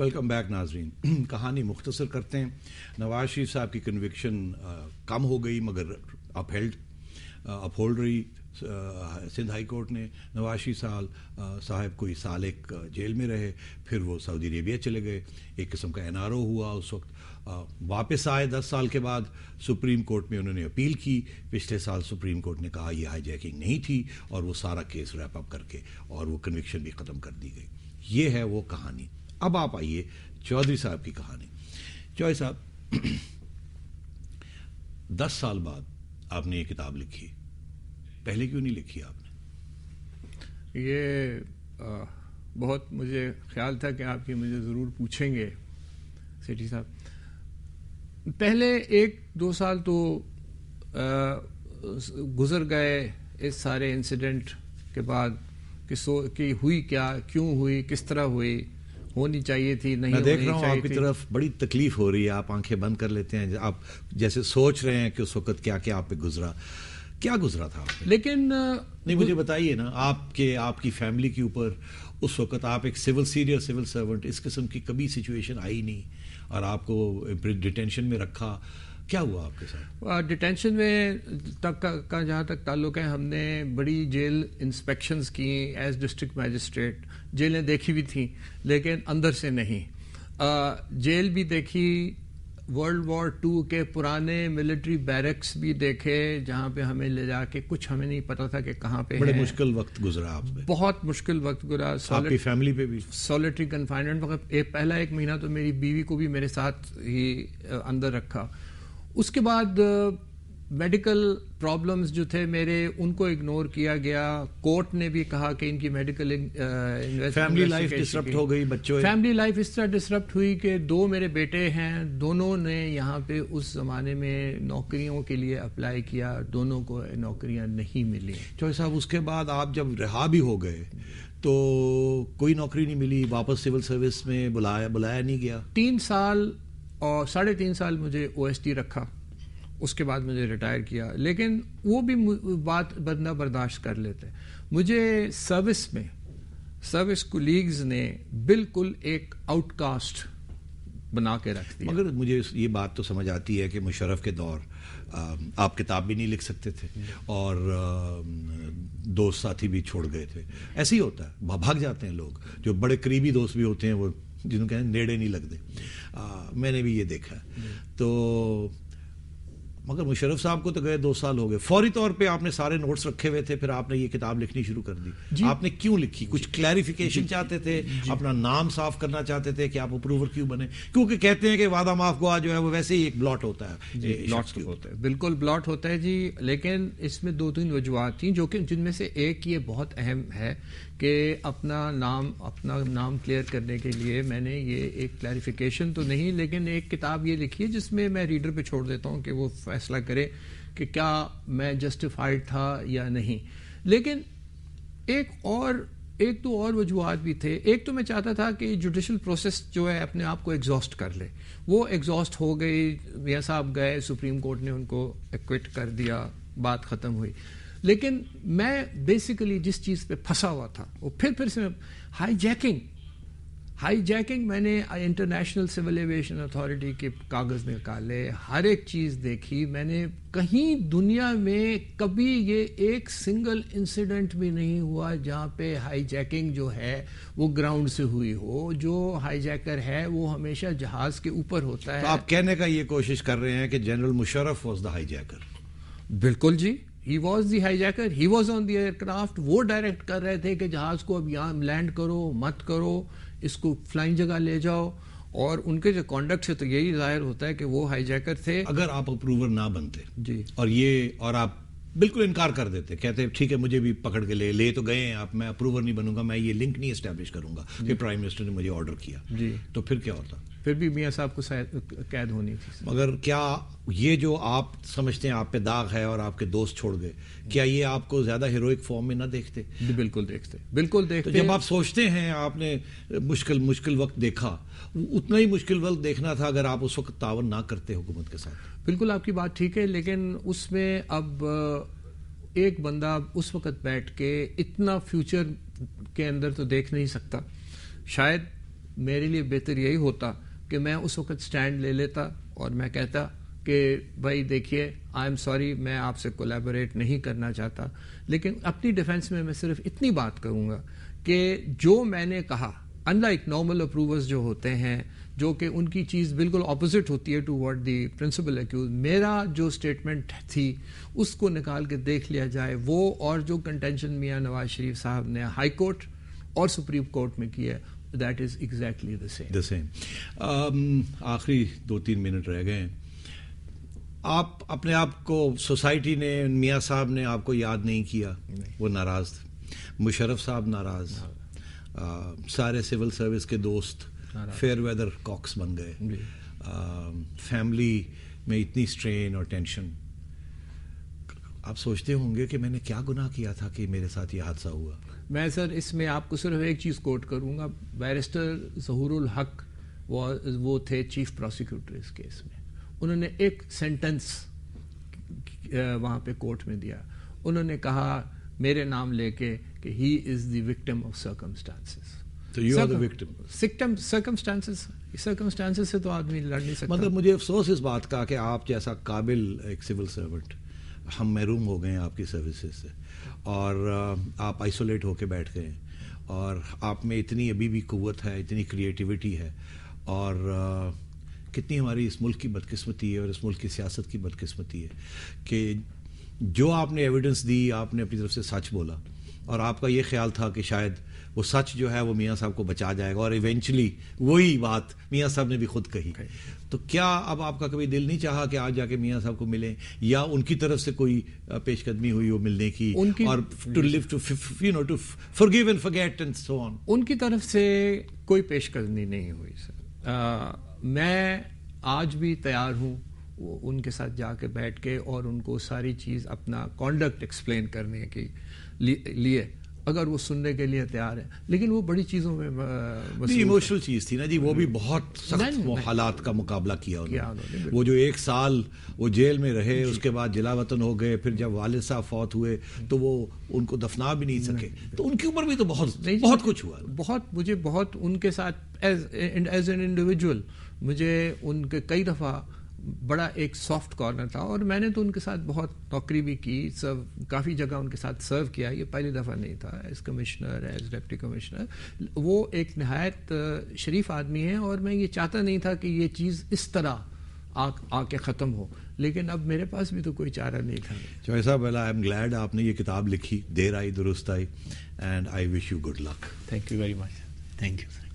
Welcome back ناظرین. کہانی مختصر کرتے ہیں. نواز شریف صاحب کی کنوکشن کم ہو گئی مگر اپہولڈ رہی سندھ ہائی کورٹ نے. نواز شریف صاحب کوئی سال ایک جیل میں رہے, پھر وہ سعودی عربیہ چلے گئے, ایک قسم کا NRO ہوا اس وقت. واپس آئے 10 سال کے بعد, سپریم کورٹ میں انہوں نے اپیل کی. پچھلے سال سپریم کورٹ نے کہا یہ ہائی جیکنگ نہیں تھی, اور وہ سارا کیس ریپ اپ کر کے اور وہ کنوکشن بھی ختم کر دی گئی. یہ ہے وہ کہانی. اب آپ آئیے چودھری صاحب کی کہانی. چودھری صاحب 10 سال بعد آپ نے یہ کتاب لکھی, پہلے کیوں نہیں لکھی آپ نے؟ یہ بہت مجھے خیال تھا کہ آپ یہ مجھے ضرور پوچھیں گے سیٹھی صاحب. پہلے 1-2 سال تو گزر گئے اس سارے انسیڈنٹ کے بعد کہ ہوئی کیا, کیوں ہوئی, کس طرح ہوئی, ہونی چاہیے تھی, نہیں ہونی چاہیے تھی. میں دیکھ رہا ہوں آپ کی طرف بڑی تکلیف ہو رہی ہے, آپ آنکھیں بند کر لیتے ہیں, آپ جیسے سوچ رہے ہیں کہ اس وقت کیا کیا آپ پہ گزرا. کیا گزرا تھا آپ پہ؟ لیکن نہیں, مجھے بتائیے نا, آپ کی فیملی کے اوپر اس وقت, آپ ایک سینئر سول سرونٹ, اس قسم کی کبھی سچویشن آئی نہیں, اور آپ کو ڈیٹینشن میں رکھا. کیا ہوا آپ کے ساتھ؟ ڈیٹینشن میں تک کا جہاں تک تعلق ہے, ہم نے بڑی جیل انسپیکشنز کی ایز ڈسٹرکٹ میجسٹریٹ. جیلیں دیکھی بھی تھیں لیکن اندر سے نہیں. جیل بھی دیکھی, World War II کے پرانے ملٹری بیرکس بھی دیکھے جہاں پہ ہمیں لے جا کے, کچھ ہمیں نہیں پتا تھا کہ کہاں پہ. بڑے مشکل وقت گزرا آپ پہ. بہت مشکل وقت گزرا. آپ کی فیملی پہ بھی سولیٹری کنفائنمنٹ وقت. پہلا 1 مہینہ تو میری بیوی کو بھی میرے ساتھ ہی اندر رکھا. اس کے بعد میڈیکل پرابلمز جو تھے میرے, ان کو اگنور کیا گیا. کورٹ نے بھی کہا کہ ان کی میڈیکل فیملی لائف ڈسرپٹ ہو گئی. بچوں فیملی لائف اس طرح ڈسرپٹ ہوئی کہ 2 میرے بیٹے ہیں, دونوں نے یہاں پہ اس زمانے میں نوکریوں کے لیے اپلائی کیا, دونوں کو نوکریاں نہیں ملی. چوہدری صاحب, اس کے بعد آپ جب رہا بھی ہو گئے تو کوئی نوکری نہیں ملی, واپس سول سروس میں بلایا نہیں گیا. 3 سال اور 3.5 سال مجھے OST رکھا, اس کے بعد مجھے ریٹائر کیا. لیکن وہ بھی بات بندہ برداشت کر لیتے. مجھے سروس کولیگز نے بالکل ایک آؤٹ کاسٹ بنا کے رکھ دیا. مگر مجھے یہ بات تو سمجھ آتی ہے کہ مشرف کے دور آپ کتاب بھی نہیں لکھ سکتے تھے, اور دوست ساتھی بھی چھوڑ گئے تھے. ایسے ہی ہوتا ہے, بھاگ جاتے ہیں لوگ. جو بڑے قریبی دوست بھی ہوتے ہیں وہ جنہوں کہیں نیڑے نہیں لگتے. میں نے بھی یہ دیکھا ہے. تو مگر مشرف صاحب کو تو گئے 2 سال ہو گئے. فوری طور پہ آپ نے سارے نوٹس رکھے ہوئے تھے, پھر آپ نے یہ کتاب لکھنی شروع کر دی. آپ نے کیوں لکھی؟ کچھ کلیریفیکیشن چاہتے تھے, اپنا نام صاف کرنا چاہتے تھے کہ آپ اپروور کیوں بنے؟ کیونکہ کہتے ہیں کہ وعدہ معاف گوا جو ہے وہ ویسے ہی ایک بلاٹ ہوتا ہے. بالکل بلاٹ ہوتا ہے جی. لیکن اس میں 2-3 وجوہات تھیں, جو کہ جن میں سے ایک یہ بہت اہم ہے کہ اپنا نام کلیئر کرنے کے لیے میں نے یہ ایک کلیریفیکیشن تو نہیں, لیکن ایک کتاب یہ لکھی ہے جس میں میں ریڈر پہ چھوڑ دیتا ہوں کہ وہ فیصلہ کرے کہ کیا میں جسٹیفائڈ تھا یا نہیں. لیکن ایک تو اور وجوہات بھی تھے. ایک تو میں چاہتا تھا کہ جوڈیشل پروسیس جو ہے اپنے آپ کو ایگزاسٹ کر لے. وہ ایگزاسٹ ہو گئی. میاں صاحب گئے, سپریم کورٹ نے ان کو ایکوٹ کر دیا, بات ختم ہوئی. لیکن میں بیسیکلی جس چیز پہ پھنسا ہوا تھا وہ پھر سے ہائی جیکنگ میں نے انٹرنیشنل سول ایویشن اتھارٹی کے کاغذ نکالے, ہر ایک چیز دیکھی. میں نے کہیں دنیا میں کبھی یہ ایک سنگل انسیڈنٹ بھی نہیں ہوا جہاں پہ ہائی جیکنگ جو ہے وہ گراؤنڈ سے ہوئی ہو. جو ہائی جیکر ہے وہ ہمیشہ جہاز کے اوپر ہوتا ہے. تو آپ کہنے کا یہ کوشش کر رہے ہیں کہ general Musharraf was the high جیکر؟ بالکل جی, he was the hijacker, he was on the aircraft. وہ ڈائریکٹ کر رہے تھے کہ جہاز کو اب یہاں لینڈ کرو, مت کرو, اس کو فلائنگ جگہ لے جاؤ. اور ان کے جو کانڈکٹ سے تو یہی ظاہر ہوتا ہے کہ وہ ہائی جیکر تھے. اگر آپ اپروور نہ بنتے جی, اور آپ بالکل انکار کر دیتے, کہتے ٹھیک ہے مجھے بھی پکڑ کے لے تو گئے ہیں آپ, میں اپروور نہیں بنوں گا, میں یہ لنک نہیں اسٹیبلش کروں گا کہ پرائم منسٹر نے مجھے آرڈر کیا, تو پھر کیا ہوتا؟ پھر بھی میاں صاحب کو قید ہونی تھی. مگر کیا یہ جو آپ سمجھتے ہیں آپ پہ داغ ہے اور آپ کے دوست چھوڑ گئے, کیا یہ آپ کو زیادہ ہیروئک فارم میں نہ دیکھتے؟ بالکل دیکھتے. جب آپ سوچتے ہیں آپ نے مشکل وقت دیکھا, اتنا ہی مشکل وقت دیکھنا تھا اگر آپ اس وقت تعاون نہ کرتے حکومت کے ساتھ. بالکل آپ کی بات ٹھیک ہے, لیکن اس میں اب ایک بندہ اس وقت بیٹھ کے اتنا فیوچر کے اندر تو دیکھ نہیں سکتا. شاید میرے لیے بہتر یہی ہوتا کہ میں اس وقت سٹینڈ لے لیتا اور میں کہتا کہ بھائی دیکھیے آئی ایم سوری، میں آپ سے کولیبوریٹ نہیں کرنا چاہتا. لیکن اپنی ڈیفینس میں صرف اتنی بات کروں گا کہ جو میں نے کہا، ان لائک نارمل اپروورز جو ہوتے ہیں جو کہ ان کی چیز بالکل اپوزٹ ہوتی ہے to what the principal accuse, میرا جو اسٹیٹمنٹ تھی اس کو نکال کے دیکھ لیا جائے وہ، اور جو کنٹینشن میاں نواز شریف صاحب نے ہائی کورٹ اور سپریم کورٹ میں کی ہے، that is exactly the same. آخری 2-3 منٹ رہ گئے ہیں. آپ اپنے آپ کو سوسائٹی نے، میاں صاحب نے آپ کو یاد نہیں کیا، وہ ناراض تھے. مشرف صاحب ناراض، سارے سول سروس کے دوست فیئر ویدر کاکس بن گئے. فیملی میں اتنی اسٹرین اور ٹینشن. آپ سوچتے ہوں گے کہ میں نے کیا گناہ کیا تھا کہ میرے ساتھ یہ حادثہ ہوا. میں سر اس میں آپ کو صرف ایک چیز کوٹ کروں گا. بیرسٹر ظہور الحق وہ تھے چیف پروسیکیوٹر اس کیس میں. انہوں نے ایک سینٹنس وہاں پہ کورٹ میں دیا. انہوں نے کہا میرے نام لے کے کہ he is the victim of circumstances. تو you are the victim. Circumstances سے تو آدمی لڑ نہیں سکتا. مطلب مجھے افسوس اس بات کا کہ آپ جیسا قابل ایک سول سرونٹ ہم محروم ہو گئے ہیں آپ کی سروسز سے، اور آپ آئسولیٹ ہو کے بیٹھ گئے ہیں، اور آپ میں اتنی ابھی بھی قوت ہے، اتنی کریٹیوٹی ہے، اور کتنی ہماری اس ملک کی بدقسمتی ہے اور اس ملک کی سیاست کی بدقسمتی ہے کہ جو آپ نے ایویڈنس دی، آپ نے اپنی طرف سے سچ بولا، اور آپ کا یہ خیال تھا کہ شاید وہ سچ جو ہے وہ میاں صاحب کو بچا جائے گا، اور ایونچولی وہی بات میاں صاحب نے بھی خود کہی. تو کیا اب آپ کا کبھی دل نہیں چاہا کہ آج جا کے میاں صاحب کو ملیں، یا ان کی طرف سے کوئی پیش قدمی ہوئی ہو ملنے کی، اور to live to forgive and forget and so on؟ ان کی طرف سے کوئی پیش قدمی نہیں ہوئی سر. میں آج بھی تیار ہوں ان کے ساتھ جا کے بیٹھ کے اور ان کو ساری چیز اپنا کانڈکٹ ایکسپلین کرنے کے لیے، اگر وہ سننے کے لیے تیار ہے. لیکن وہ بڑی چیزوں میں ایموشنل چیز تھی نا جی. وہ بھی بہت سخت حالات کا مقابلہ کیا انہوں نے. وہ جو 1 سال وہ جیل میں رہے، اس کے بعد جلا وطن ہو گئے، پھر جب والد صاحب فوت ہوئے تو وہ ان کو دفنا بھی نہیں سکے. تو ان کی عمر بھی تو بہت کچھ ہوا. مجھے بہت ان کے ساتھ ایز این انڈیویجول مجھے ان کے کئی دفعہ بڑا ایک سافٹ کارنر تھا، اور میں نے تو ان کے ساتھ بہت نوکری بھی کی، کافی جگہ ان کے ساتھ سرو کیا. یہ پہلی دفعہ نہیں تھا as commissioner, as deputy commissioner. وہ ایک نہایت شریف آدمی ہیں، اور میں یہ چاہتا نہیں تھا کہ یہ چیز اس طرح آ کے ختم ہو. لیکن اب میرے پاس بھی تو کوئی چارہ نہیں تھا. چوہے صاحب، آئی ایم گلیڈ آپ نے یہ کتاب لکھی، دیر آئی درست آئی، and I wish you good luck. Thank you very much. Thank you.